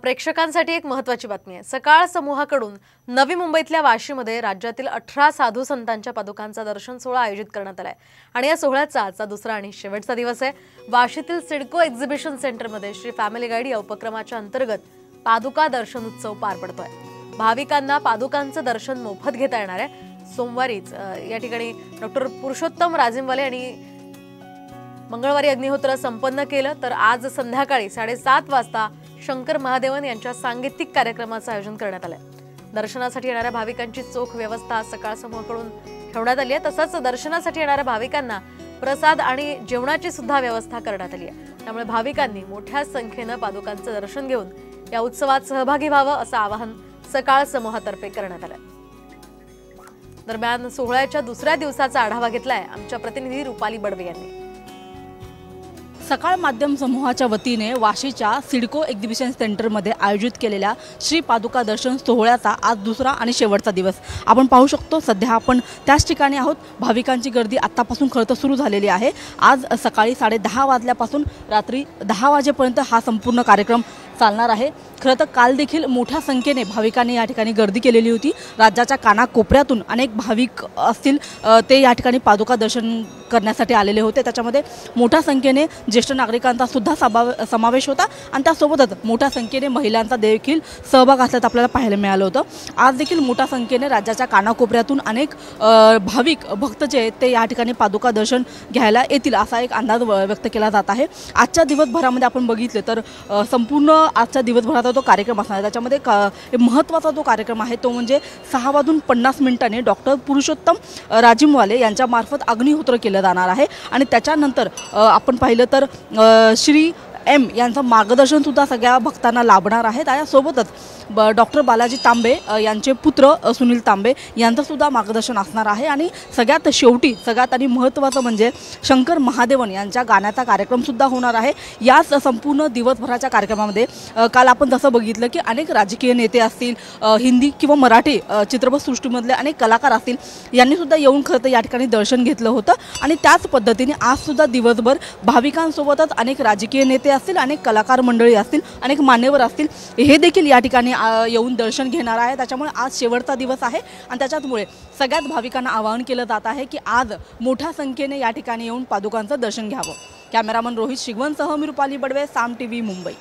प्रेक्षकांसाठी एक महत्त्वाची बातमी आहे। सकाळ समूहाकडून नवी मुंबईतल्या वाशीमध्ये राज्यातील 18 साधू संतांच्या पादुकांचा दर्शन सोहळा आयोजित करण्यात आलाय आणि या सोहळ्याचा आजचा दुसरा आणि शेवटचा दिवस आहे। वाशीतील सिडको एक्झिबिशन सेंटरमध्ये श्री फॅमिली गाईड या उपक्रमाच्या अंतर्गत पादुका दर्शन उत्सव पार पडतोय। भाविकांना पादुकांचं दर्शन मोफत घेता येणार आहे। सोमवारीच या ठिकाणी डॉक्टर पुरुषोत्तम राजिमवाले आणि मंगळवारी अग्निहोत्र संपन्न केलं, तर आज संध्याकाळी 7:30 वाजता शंकर महादेवन यांच्या सांगीतिक कार्यक्रमाचं आयोजन करण्यात आलंय। दर्शनासाठी येणाऱ्या भाविकांची चोख व्यवस्था सकाळ समूहाकडून ठेवण्यात आली आहे। तसंच दर्शनासाठी येणाऱ्या भाविकांना प्रसाद आणि जेवणाची सुद्धा व्यवस्था करण्यात आली आहे। त्यामुळे भाविकांनी मोठ्या संख्येने पादुकांचं दर्शन घेऊन या उत्सवात सहभागी व्हावं असं आवाहन सकाळ समूहातर्फे करण्यात आलंय। दरम्यान सोहळ्याच्या दुसऱ्या दिवसाचा आढावा घेतलाय आमच्या प्रतिनिधी रुपाली बडवे यांनी। सकाळ माध्यम समूहाच्या वतीने वाशीच्या सिडको एक्झिबिशन सेंटरमध्ये आयोजित केलेल्या श्री पादुका दर्शन सोहळ्याचा आज दुसरा आणि शेवटचा दिवस आपण पाहू शकतो। सध्या आपण त्याच ठिकाणी आहोत। भाविकांची गर्दी आतापासून खरं तर सुरू झालेली आहे। आज सकाळी 10:30 वाजल्यापासून रात्री 10 वाजेपर्यंत हा संपूर्ण कार्यक्रम चालणार आहे। खरं तर काल देखील मोठ्या संख्येने भाविकांनी या ठिकाणी गर्दी केलेली होती। राज्याच्या कानाकोपऱ्यातून अनेक भाविक असतील ते या ठिकाणी पादुका दर्शन करण्यासाठी आलेले होते। त्याच्यामध्ये मोठ्या संख्येने ज्येष्ठ नागरिकांचा सुद्धा समावेश होता आणि त्यासोबतच मोठ्या संख्येने महिलांचा देखील सहभाग असल्याचं आपल्याला पाहायला मिळालं होतं। आज देखील मोठ्या संख्येने राज्याच्या कानाकोपऱ्यातून अनेक भाविक भक्त जे आहेत ते या ठिकाणी पादुका दर्शन घ्यायला येतील असा एक अंदाज व्यक्त केला जात आहे। आजच्या दिवसभरामध्ये आपण बघितले तर संपूर्ण आजच्या दिवसभराचा तो कार्यक्रम असणार। त्याच्यामध्ये महत्त्वाचा जो कार्यक्रम आहे तो म्हणजे 6:50 डॉक्टर पुरुषोत्तम राजिमवाले यांच्या मार्फत अग्निहोत्र केलं जाणार आहे आणि त्याच्यानंतर आपण पाहिलं तर श्री एम यांचं मार्गदर्शन सुद्धा सगळ्या भक्तांना लाभणार आहे। त्यासोबतच डॉक्टर बालाजी तांबे यांचे पुत्र सुनील तांबे यांचं सुद्धा मार्गदर्शन असणार आहे आणि सगळ्यात शेवटी सगळ्यात आणि महत्त्वाचं म्हणजे शंकर महादेवन यांच्या गाण्याचा कार्यक्रम सुद्धा होणार आहे। याच संपूर्ण दिवसभराच्या कार्यक्रमामध्ये काल आपण जसं बघितलं की अनेक राजकीय नेते असतील, हिंदी किंवा मराठी चित्रपटसृष्टीमधले अनेक कलाकार असतील, यांनी सुद्धा येऊन खरं तर या ठिकाणी दर्शन घेतलं होतं आणि त्याच पद्धतीने आज सुद्धा दिवसभर भाविकांसोबतच अनेक राजकीय नेते असतील, अनेक कलाकार मंडळी असतील, अनेक मान्यवर असतील, हे देखील या ठिकाणी येऊन दर्शन घेणार आहे। त्याच्यामुळे आज शेवटचा दिवस आहे आणि त्याच्यामुळे सगळ्यात भाविकांना आवाहन केलं जात आहे की आज मोठ्या संख्येने या ठिकाणी येऊन पादुकांचं दर्शन घ्यावं। कॅमेरामन रोहित शिगवणसह मी रुपाली बडवे, साम टीव्ही मुंबई।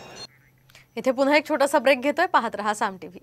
इथे पुन्हा एक छोटासा ब्रेक घेतोय। पाहत रहा साम टीव्ही।